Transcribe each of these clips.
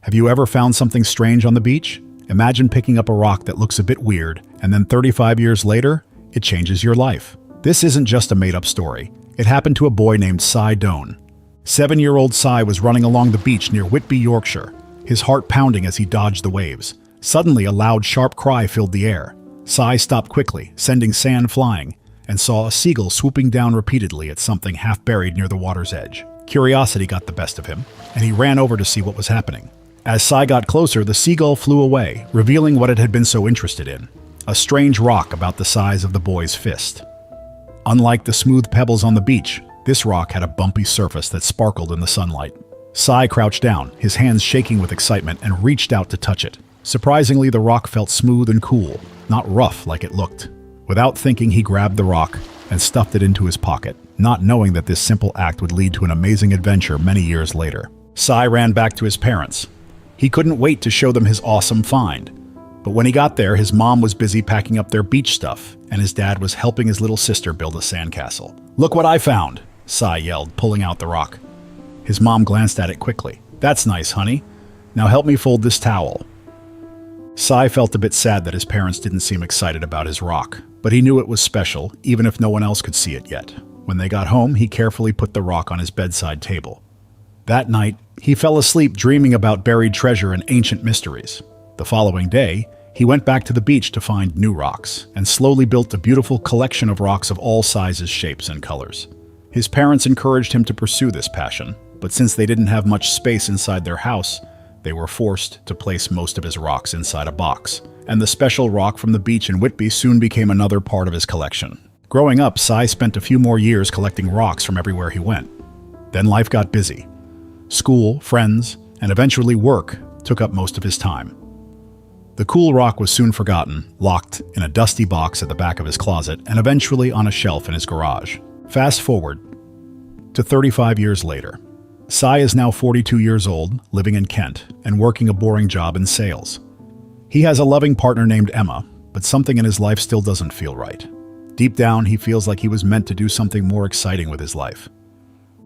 Have you ever found something strange on the beach? Imagine picking up a rock that looks a bit weird, and then 35 years later, it changes your life. This isn't just a made-up story. It happened to a boy named Sy Donne. 7-year-old Sy was running along the beach near Whitby, Yorkshire, his heart pounding as he dodged the waves. Suddenly, a loud, sharp cry filled the air. Sy stopped quickly, sending sand flying, and saw a seagull swooping down repeatedly at something half buried near the water's edge. Curiosity got the best of him, and he ran over to see what was happening. As Sy got closer, the seagull flew away, revealing what it had been so interested in: a strange rock about the size of the boy's fist. Unlike the smooth pebbles on the beach, this rock had a bumpy surface that sparkled in the sunlight. Sy crouched down, his hands shaking with excitement, and reached out to touch it. Surprisingly, the rock felt smooth and cool, not rough like it looked. Without thinking, he grabbed the rock and stuffed it into his pocket, not knowing that this simple act would lead to an amazing adventure many years later. Sy ran back to his parents. He couldn't wait to show them his awesome find. But when he got there, his mom was busy packing up their beach stuff, and his dad was helping his little sister build a sandcastle. "Look what I found!" Sy yelled, pulling out the rock. His mom glanced at it quickly. "That's nice, honey. Now help me fold this towel." Sy felt a bit sad that his parents didn't seem excited about his rock, but he knew it was special, even if no one else could see it yet. When they got home, he carefully put the rock on his bedside table. That night, he fell asleep dreaming about buried treasure and ancient mysteries. The following day, he went back to the beach to find new rocks, and slowly built a beautiful collection of rocks of all sizes, shapes, and colors. His parents encouraged him to pursue this passion, but since they didn't have much space inside their house, they were forced to place most of his rocks inside a box, and the special rock from the beach in Whitby soon became another part of his collection. Growing up, Sy spent a few more years collecting rocks from everywhere he went. Then life got busy. School, friends, and eventually work took up most of his time. The cool rock was soon forgotten, locked in a dusty box at the back of his closet, and eventually on a shelf in his garage. Fast forward to 35 years later. Sy is now 42 years old, living in Kent, and working a boring job in sales. He has a loving partner named Emma, but something in his life still doesn't feel right. Deep down, he feels like he was meant to do something more exciting with his life.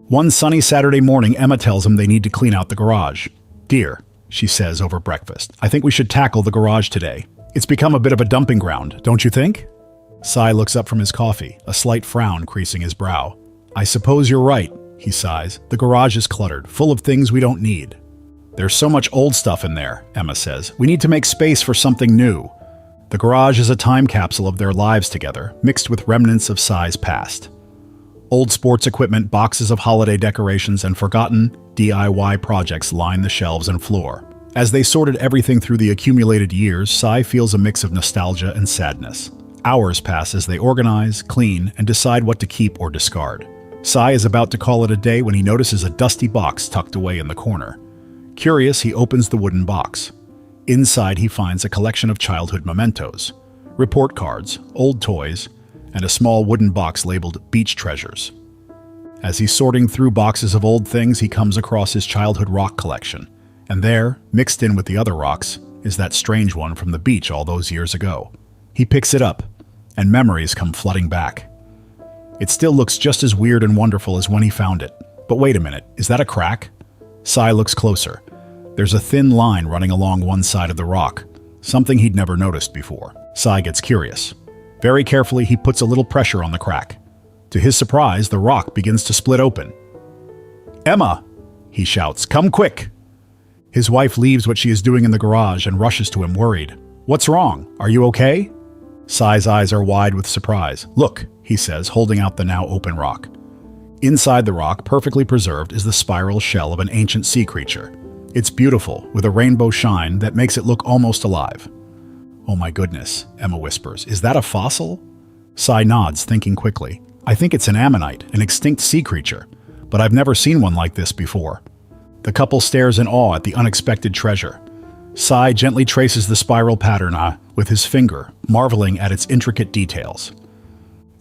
One sunny Saturday morning, Emma tells him they need to clean out the garage. "Dear," she says over breakfast, "I think we should tackle the garage today. It's become a bit of a dumping ground, don't you think?" Sy looks up from his coffee, a slight frown creasing his brow. "I suppose you're right," he sighs. "The garage is cluttered, full of things we don't need." "There's so much old stuff in there," Emma says. "We need to make space for something new." The garage is a time capsule of their lives together, mixed with remnants of Sy's past. Old sports equipment, boxes of holiday decorations, and forgotten DIY projects line the shelves and floor. As they sorted everything through the accumulated years, Sy feels a mix of nostalgia and sadness. Hours pass as they organize, clean, and decide what to keep or discard. Sy is about to call it a day when he notices a dusty box tucked away in the corner. Curious, he opens the wooden box. Inside, he finds a collection of childhood mementos, report cards, old toys, and a small wooden box labeled Beach Treasures. As he's sorting through boxes of old things, he comes across his childhood rock collection. And there, mixed in with the other rocks, is that strange one from the beach all those years ago. He picks it up, and memories come flooding back. It still looks just as weird and wonderful as when he found it. But wait a minute, is that a crack? Sy looks closer. There's a thin line running along one side of the rock, something he'd never noticed before. Sy gets curious. Very carefully, he puts a little pressure on the crack. To his surprise, the rock begins to split open. "Emma!" he shouts. "Come quick!" His wife leaves what she is doing in the garage and rushes to him, worried. "What's wrong? Are you okay?" Sy's eyes are wide with surprise. "Look," he says, holding out the now open rock. Inside the rock, perfectly preserved, is the spiral shell of an ancient sea creature. It's beautiful, with a rainbow shine that makes it look almost alive. "Oh my goodness," Emma whispers. "Is that a fossil?" Sy nods, thinking quickly. "I think it's an ammonite, an extinct sea creature, but I've never seen one like this before." The couple stares in awe at the unexpected treasure. Sy gently traces the spiral pattern with his finger, marveling at its intricate details.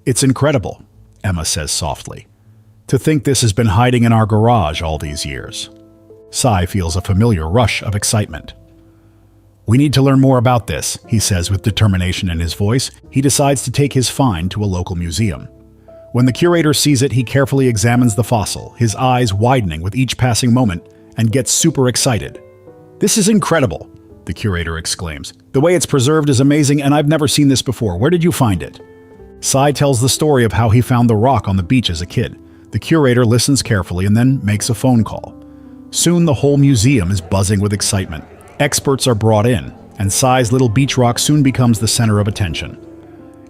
"It's incredible," Emma says softly. "To think this has been hiding in our garage all these years." Sy feels a familiar rush of excitement. "We need to learn more about this," he says with determination in his voice. He decides to take his find to a local museum. When the curator sees it, he carefully examines the fossil, his eyes widening with each passing moment, and gets super excited. "This is incredible," the curator exclaims. "The way it's preserved is amazing, and I've never seen this before. Where did you find it?" Sy tells the story of how he found the rock on the beach as a kid. The curator listens carefully and then makes a phone call. Soon the whole museum is buzzing with excitement. Experts are brought in, and Sy's little beach rock soon becomes the center of attention.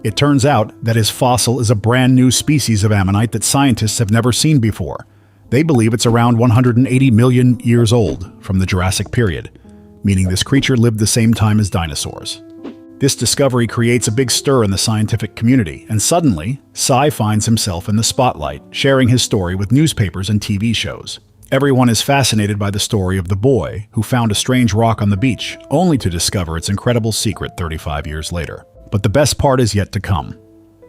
It turns out that his fossil is a brand new species of ammonite that scientists have never seen before. They believe it's around 180 million years old from the Jurassic period, meaning this creature lived the same time as dinosaurs. This discovery creates a big stir in the scientific community, and suddenly, Sy finds himself in the spotlight, sharing his story with newspapers and TV shows. Everyone is fascinated by the story of the boy who found a strange rock on the beach, only to discover its incredible secret 35 years later. But the best part is yet to come.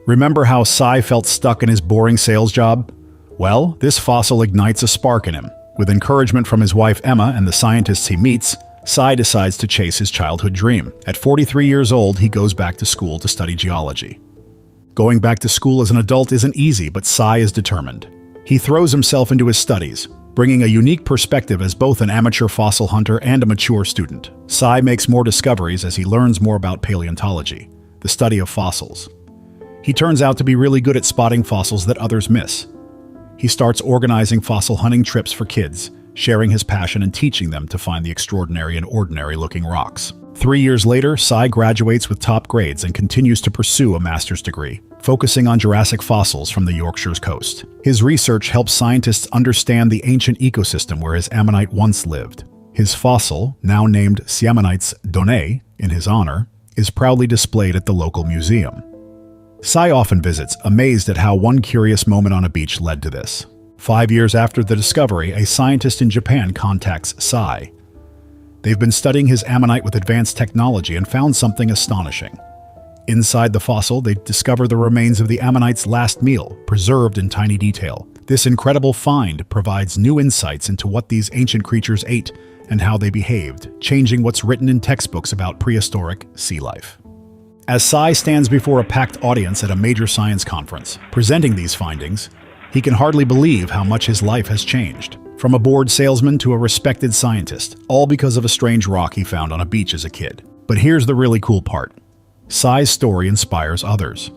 Remember how Sy felt stuck in his boring sales job? Well, this fossil ignites a spark in him. With encouragement from his wife Emma and the scientists he meets, Sy decides to chase his childhood dream. At 43 years old, he goes back to school to study geology. Going back to school as an adult isn't easy, but Sy is determined. He throws himself into his studies, bringing a unique perspective as both an amateur fossil hunter and a mature student. Sy makes more discoveries as he learns more about paleontology, the study of fossils. He turns out to be really good at spotting fossils that others miss. He starts organizing fossil hunting trips for kids, sharing his passion and teaching them to find the extraordinary and ordinary-looking rocks. 3 years later, Sy graduates with top grades and continues to pursue a master's degree, focusing on Jurassic fossils from the Yorkshire's coast. His research helps scientists understand the ancient ecosystem where his ammonite once lived. His fossil, now named Sy Donne in his honor, is proudly displayed at the local museum. Sy often visits, amazed at how one curious moment on a beach led to this. 5 years after the discovery, a scientist in Japan contacts Sy. They've been studying his ammonite with advanced technology and found something astonishing. Inside the fossil, they discover the remains of the ammonite's last meal, preserved in tiny detail. This incredible find provides new insights into what these ancient creatures ate and how they behaved, changing what's written in textbooks about prehistoric sea life. As Sy stands before a packed audience at a major science conference, presenting these findings, he can hardly believe how much his life has changed. From a bored salesman to a respected scientist, all because of a strange rock he found on a beach as a kid. But here's the really cool part. Sy's story inspires others.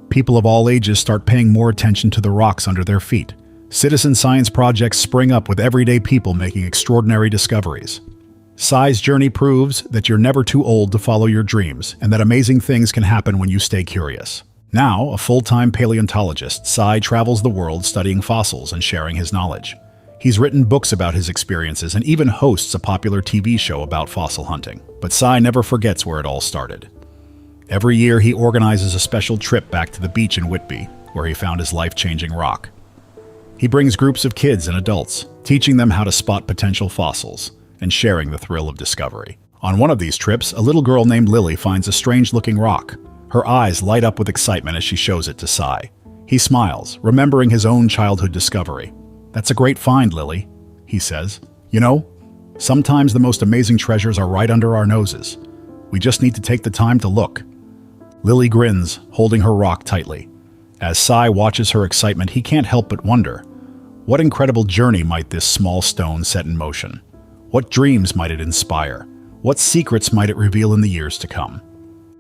People of all ages start paying more attention to the rocks under their feet. Citizen science projects spring up with everyday people making extraordinary discoveries. Sy's journey proves that you're never too old to follow your dreams, and that amazing things can happen when you stay curious. Now, a full-time paleontologist, Sy travels the world studying fossils and sharing his knowledge. He's written books about his experiences and even hosts a popular TV show about fossil hunting. But Sy never forgets where it all started. Every year, he organizes a special trip back to the beach in Whitby, where he found his life-changing rock. He brings groups of kids and adults, teaching them how to spot potential fossils and sharing the thrill of discovery. On one of these trips, a little girl named Lily finds a strange-looking rock. Her eyes light up with excitement as she shows it to Sy. He smiles, remembering his own childhood discovery. "That's a great find, Lily," he says. "You know, sometimes the most amazing treasures are right under our noses. We just need to take the time to look." Lily grins, holding her rock tightly. As Sy watches her excitement, he can't help but wonder, what incredible journey might this small stone set in motion? What dreams might it inspire? What secrets might it reveal in the years to come?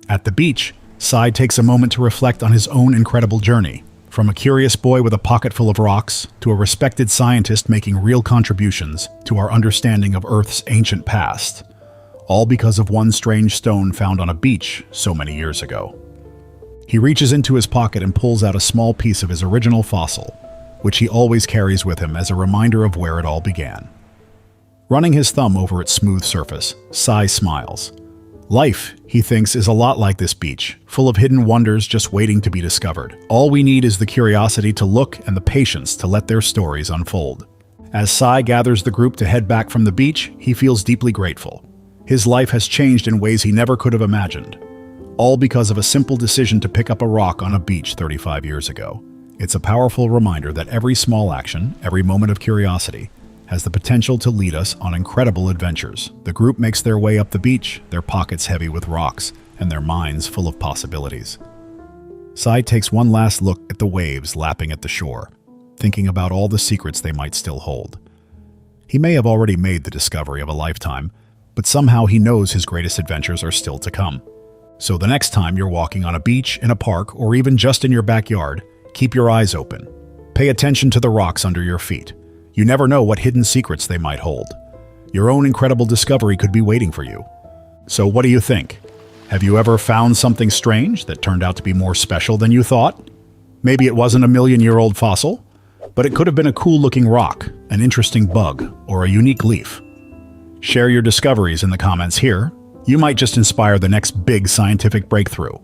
At the beach, Sy takes a moment to reflect on his own incredible journey. From a curious boy with a pocket full of rocks, to a respected scientist making real contributions to our understanding of Earth's ancient past. All because of one strange stone found on a beach so many years ago. He reaches into his pocket and pulls out a small piece of his original fossil, which he always carries with him as a reminder of where it all began. Running his thumb over its smooth surface, Sy smiles. Life, he thinks, is a lot like this beach, full of hidden wonders just waiting to be discovered. All we need is the curiosity to look and the patience to let their stories unfold. As Sy gathers the group to head back from the beach, he feels deeply grateful. His life has changed in ways he never could have imagined, all because of a simple decision to pick up a rock on a beach 35 years ago. It's a powerful reminder that every small action, every moment of curiosity, has the potential to lead us on incredible adventures. The group makes their way up the beach, their pockets heavy with rocks and their minds full of possibilities. Sy takes one last look at the waves lapping at the shore, thinking about all the secrets they might still hold. He may have already made the discovery of a lifetime, but somehow he knows his greatest adventures are still to come. So the next time you're walking on a beach, in a park, or even just in your backyard, keep your eyes open. Pay attention to the rocks under your feet. You never know what hidden secrets they might hold. Your own incredible discovery could be waiting for you. So what do you think? Have you ever found something strange that turned out to be more special than you thought? Maybe it wasn't a million-year-old fossil, but it could have been a cool-looking rock, an interesting bug, or a unique leaf. Share your discoveries in the comments here. You might just inspire the next big scientific breakthrough.